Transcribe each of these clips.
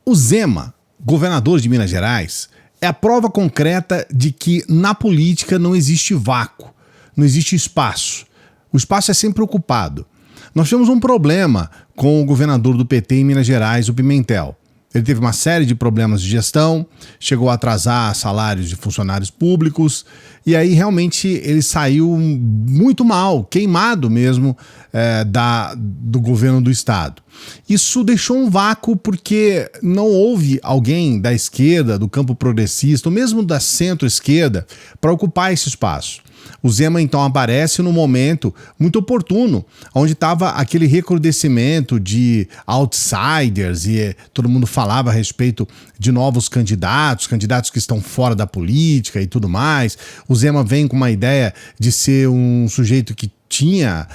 O Zema, governador de Minas Gerais, é a prova concreta de que na política não existe vácuo, não existe espaço. O espaço é sempre ocupado. Nós tivemos um problema com o governador do PT em Minas Gerais, o Pimentel. Ele teve uma série de problemas de gestão, chegou a atrasar salários de funcionários públicos, e aí realmente ele saiu muito mal, queimado mesmo do governo do estado. Isso deixou um vácuo porque não houve alguém da esquerda, do campo progressista, ou mesmo da centro-esquerda, para ocupar esse espaço. O Zema então aparece num momento muito oportuno, onde estava aquele recrudescimento de outsiders e todo mundo falava a respeito de novos candidatos que estão fora da política e tudo mais. O Zema vem com uma ideia de ser um sujeito que tinha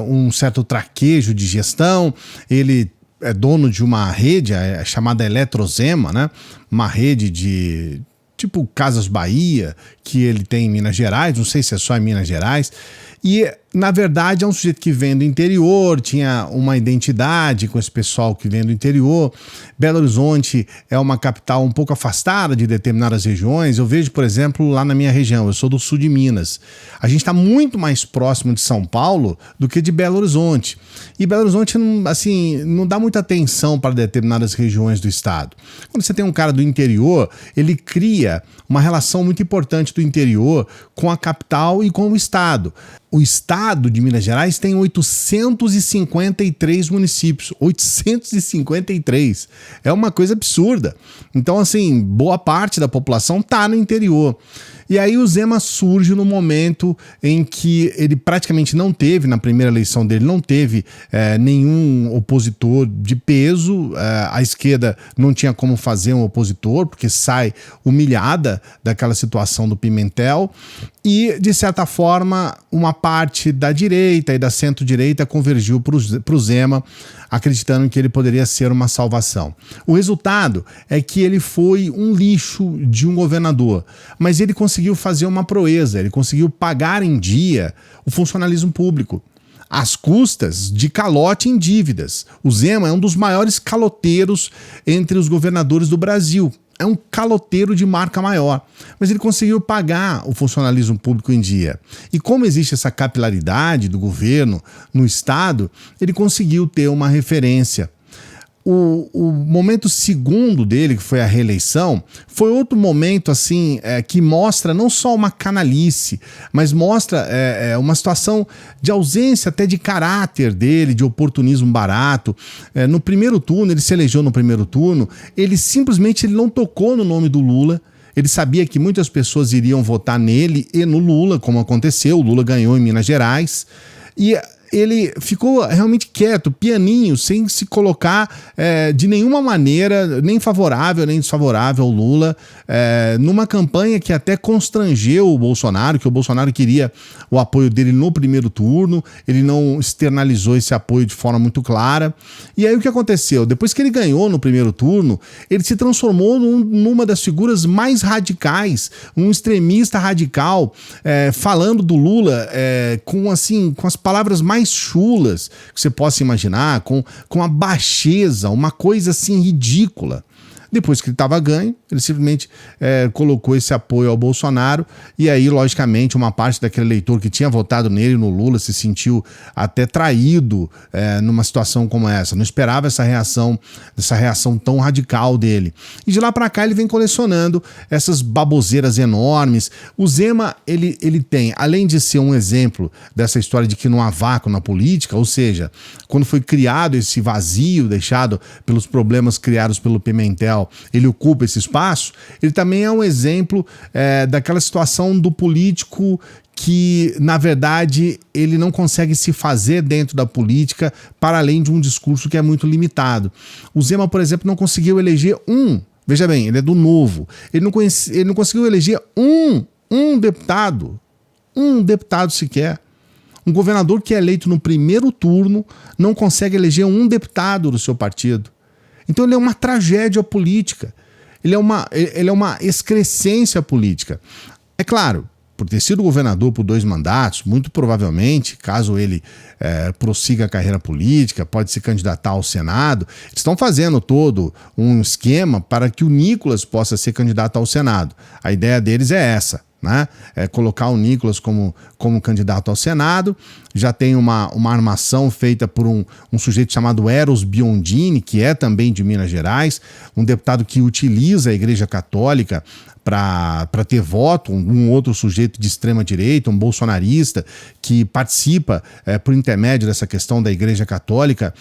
um certo traquejo de gestão. Ele é dono de uma rede chamada Eletrozema, né? Uma rede de tipo Casas Bahia, que ele tem em Minas Gerais, não sei se é só em Minas Gerais, e na verdade é um sujeito que vem do interior, tinha uma identidade com esse pessoal que vem do interior. Belo Horizonte é uma capital um pouco afastada de determinadas regiões. Eu vejo, por exemplo, lá na minha região, eu sou do sul de Minas, a gente está muito mais próximo de São Paulo do que de Belo Horizonte, e Belo Horizonte assim, não dá muita atenção para determinadas regiões do estado. Quando você tem um cara do interior, ele cria uma relação muito importante do interior com a capital e com o estado. O estado de Minas Gerais tem 853 municípios. 853. É uma coisa absurda. Então, assim, boa parte da população está no interior. E aí o Zema surge no momento em que ele praticamente não teve, na primeira eleição dele, não teve nenhum opositor de peso. A esquerda não tinha como fazer um opositor, porque sai humilhada daquela situação do Pimentel. E, de certa forma, uma parte da direita e da centro-direita convergiu para o Zema, acreditando que ele poderia ser uma salvação. O resultado é que ele foi um lixo de um governador, mas ele conseguiu fazer uma proeza, ele conseguiu pagar em dia o funcionalismo público, às custas de calote em dívidas. O Zema é um dos maiores caloteiros entre os governadores do Brasil. É um caloteiro de marca maior, mas ele conseguiu pagar o funcionalismo público em dia. E como existe essa capilaridade do governo no estado, ele conseguiu ter uma referência. O momento segundo dele, que foi a reeleição, foi outro momento assim que mostra não só uma canalice, mas mostra uma situação de ausência até de caráter dele, de oportunismo barato. No primeiro turno, ele se elegeu no primeiro turno, ele simplesmente não tocou no nome do Lula. Ele sabia que muitas pessoas iriam votar nele e no Lula, como aconteceu. O Lula ganhou em Minas Gerais e ele ficou realmente quieto, pianinho, sem se colocar de nenhuma maneira, nem favorável nem desfavorável ao Lula, numa campanha que até constrangeu o Bolsonaro, que o Bolsonaro queria o apoio dele no primeiro turno. Ele não externalizou esse apoio de forma muito clara. E aí o que aconteceu? Depois que ele ganhou no primeiro turno, ele se transformou numa das figuras mais radicais, um extremista radical, falando do Lula com as palavras mais chulas que você possa imaginar, com a baixeza, uma coisa assim ridícula. Depois que ele estava ganho, ele simplesmente colocou esse apoio ao Bolsonaro, e aí, logicamente, uma parte daquele eleitor que tinha votado nele, no Lula, se sentiu até traído numa situação como essa. Não esperava essa reação tão radical dele. E de lá para cá ele vem colecionando essas baboseiras enormes. O Zema, ele tem, além de ser um exemplo dessa história de que não há vácuo na política, ou seja, quando foi criado esse vazio deixado pelos problemas criados pelo Pimentel, ele ocupa esse espaço. Ele também é um exemplo daquela situação do político que, na verdade, ele não consegue se fazer dentro da política para além de um discurso que é muito limitado. O Zema, por exemplo, não conseguiu eleger veja bem, ele é do Novo, ele não conseguiu eleger um deputado sequer. Um governador que é eleito no primeiro turno não consegue eleger um deputado do seu partido. Então ele é uma tragédia política, ele é uma excrescência política. É claro, por ter sido governador por 2 mandatos, muito provavelmente, caso ele prossiga a carreira política, pode se candidatar ao Senado. Eles estão fazendo todo um esquema para que o Nicolas possa ser candidato ao Senado. A ideia deles é essa, né? É colocar o Nicolas como candidato ao Senado. Já tem uma armação feita por um sujeito chamado Eros Biondini, que é também de Minas Gerais, um deputado que utiliza a Igreja Católica para ter voto, um outro sujeito de extrema direita, um bolsonarista, que participa por intermédio dessa questão da Igreja Católica,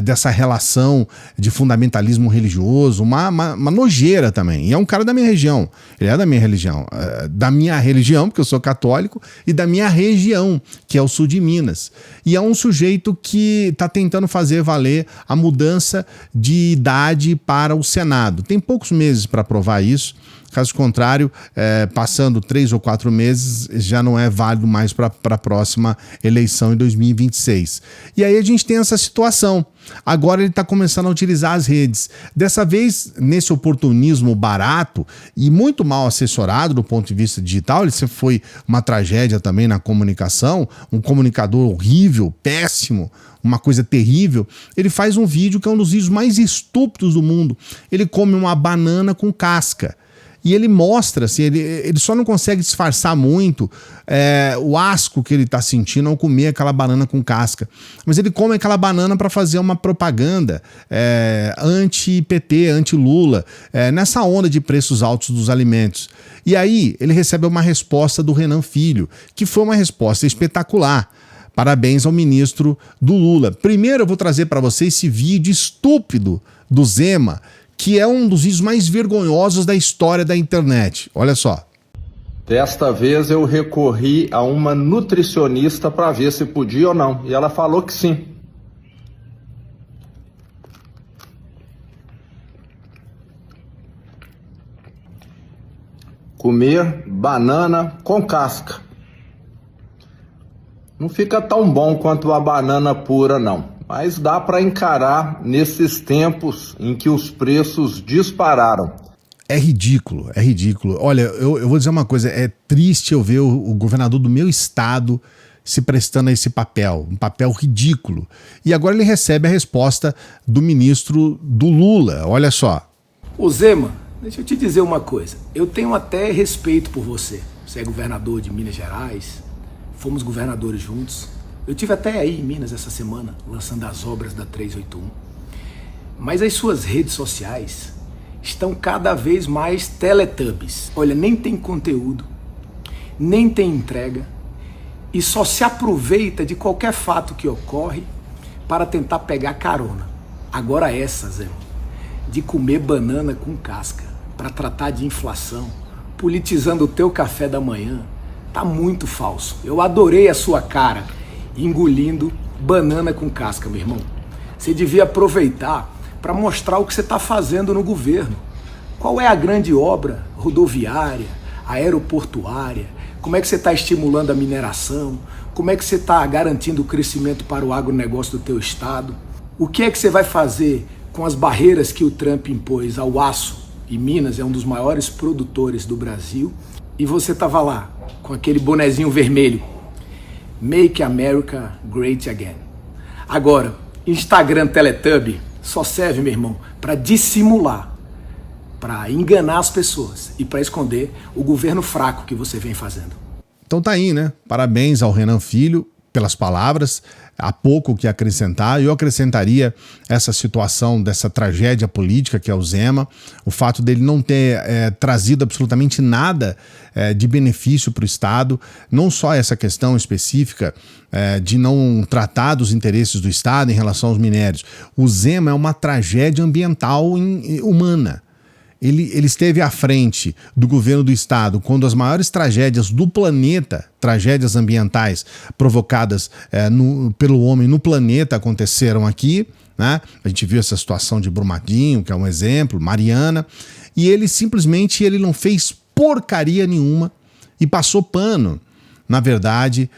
dessa relação de fundamentalismo religioso, uma nojeira também. E é um cara da minha região, ele é da minha religião, porque eu sou católico, e da minha região, que é o sul de Minas. E é um sujeito que está tentando fazer valer a mudança de idade para o Senado. Tem poucos meses para provar isso. Caso contrário, passando 3 ou 4 meses, já não é válido mais para a próxima eleição em 2026. E aí a gente tem essa situação. Agora ele está começando a utilizar as redes. Dessa vez, nesse oportunismo barato e muito mal assessorado do ponto de vista digital, ele sempre foi uma tragédia também na comunicação, um comunicador horrível, péssimo, uma coisa terrível. Ele faz um vídeo que é um dos vídeos mais estúpidos do mundo. Ele come uma banana com casca. E ele mostra, assim, ele só não consegue disfarçar muito o asco que ele está sentindo ao comer aquela banana com casca. Mas ele come aquela banana para fazer uma propaganda anti-PT, anti-Lula, nessa onda de preços altos dos alimentos. E aí ele recebe uma resposta do Renan Filho, que foi uma resposta espetacular. Parabéns ao ministro do Lula. Primeiro eu vou trazer para você esse vídeo estúpido do Zema, que é um dos vídeos mais vergonhosos da história da internet. Olha só. Desta vez eu recorri a uma nutricionista para ver se podia ou não. E ela falou que sim. Comer banana com casca. Não fica tão bom quanto a banana pura, não. Mas dá para encarar nesses tempos em que os preços dispararam. É ridículo, é ridículo. Olha, eu vou dizer uma coisa, é triste eu ver o governador do meu estado se prestando a esse papel, um papel ridículo. E agora ele recebe a resposta do ministro do Lula, olha só. Ô Zema, deixa eu te dizer uma coisa, eu tenho até respeito por você. Você é governador de Minas Gerais, fomos governadores juntos. Eu tive até aí em Minas essa semana, lançando as obras da 381. Mas as suas redes sociais estão cada vez mais teletubbies. Olha, nem tem conteúdo, nem tem entrega, e só se aproveita de qualquer fato que ocorre para tentar pegar carona. Agora essa, Zé, de comer banana com casca para tratar de inflação, politizando o teu café da manhã, tá muito falso. Eu adorei a sua cara engolindo banana com casca, meu irmão. Você devia aproveitar para mostrar o que você está fazendo no governo. Qual é a grande obra rodoviária, aeroportuária? Como é que você está estimulando a mineração? Como é que você está garantindo o crescimento para o agronegócio do teu estado? O que é que você vai fazer com as barreiras que o Trump impôs ao aço? E Minas é um dos maiores produtores do Brasil. E você estava lá com aquele bonezinho vermelho. Make America Great Again. Agora, Instagram Teletubby só serve, meu irmão, para dissimular, para enganar as pessoas e para esconder o governo fraco que você vem fazendo. Então tá aí, né? Parabéns ao Renan Filho pelas palavras. Há pouco o que acrescentar. Eu acrescentaria essa situação dessa tragédia política que é o Zema, o fato dele não ter trazido absolutamente nada de benefício para o Estado, não só essa questão específica de não tratar dos interesses do Estado em relação aos minérios. O Zema é uma tragédia ambiental humana. Ele esteve à frente do governo do estado quando as maiores tragédias do planeta, tragédias ambientais provocadas pelo homem no planeta aconteceram aqui, né? A gente viu essa situação de Brumadinho, que é um exemplo, Mariana, e ele simplesmente não fez porcaria nenhuma e passou pano. na verdade,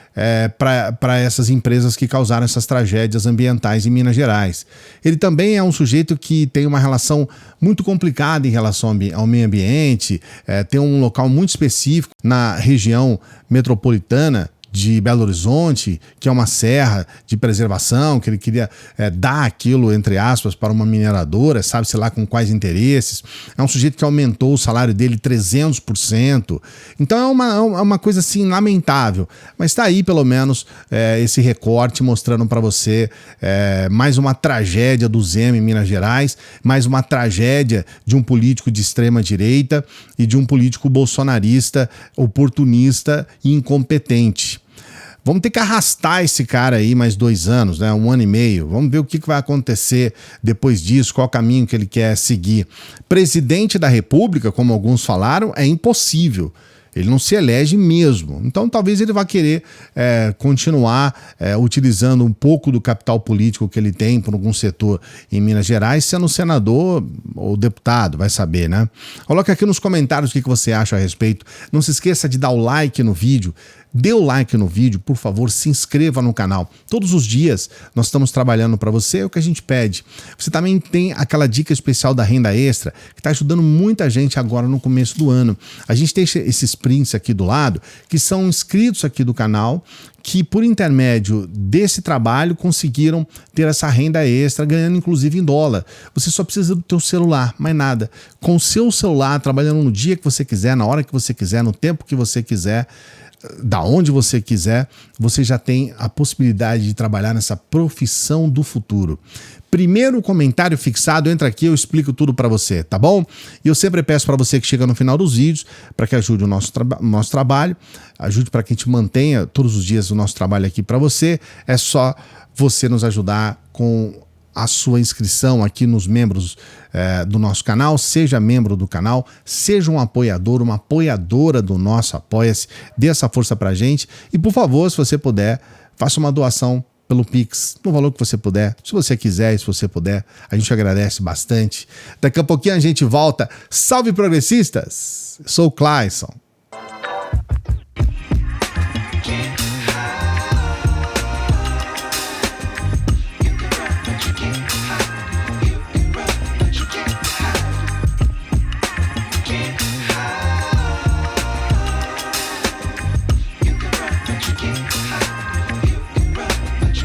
para essas empresas que causaram essas tragédias ambientais em Minas Gerais. Ele também é um sujeito que tem uma relação muito complicada em relação ao meio ambiente, tem um local muito específico na região metropolitana de Belo Horizonte, que é uma serra de preservação, que ele queria dar aquilo, entre aspas, para uma mineradora, sabe-se lá com quais interesses. É um sujeito que aumentou o salário dele 300%. Então é uma coisa assim lamentável. Mas está aí pelo menos esse recorte mostrando para você mais uma tragédia do Zema em Minas Gerais, mais uma tragédia de um político de extrema direita e de um político bolsonarista, oportunista e incompetente. Vamos ter que arrastar esse cara aí mais 2 anos, né? 1 ano e meio. Vamos ver o que vai acontecer depois disso, qual caminho que ele quer seguir. Presidente da República, como alguns falaram, é impossível. Ele não se elege mesmo. Então talvez ele vá querer continuar utilizando um pouco do capital político que ele tem por algum setor em Minas Gerais, sendo senador ou deputado, vai saber, né? Coloca aqui nos comentários o que você acha a respeito. Não se esqueça de dar o like no vídeo. Dê o like no vídeo, por favor, se inscreva no canal. Todos os dias nós estamos trabalhando para você, é o que a gente pede. Você também tem aquela dica especial da renda extra, que está ajudando muita gente agora no começo do ano. A gente tem esses prints aqui do lado, que são inscritos aqui do canal, que por intermédio desse trabalho conseguiram ter essa renda extra, ganhando inclusive em dólar. Você só precisa do teu celular, mais nada. Com o seu celular, trabalhando no dia que você quiser, na hora que você quiser, no tempo que você quiser, da onde você quiser, você já tem a possibilidade de trabalhar nessa profissão do futuro. Primeiro comentário fixado, entra aqui, eu explico tudo para você, tá bom? E eu sempre peço para você que chega no final dos vídeos, para que ajude o nosso trabalho, ajude para que a gente mantenha todos os dias o nosso trabalho aqui para você. É só você nos ajudar com a sua inscrição aqui nos membros do nosso canal. Seja membro do canal, seja um apoiador, uma apoiadora do nosso Apoia-se, dê essa força pra gente e, por favor, se você puder, faça uma doação pelo Pix, no valor que você puder, se você quiser e se você puder, a gente agradece bastante. Daqui a pouquinho a gente volta. Salve progressistas! Eu sou o Clayson.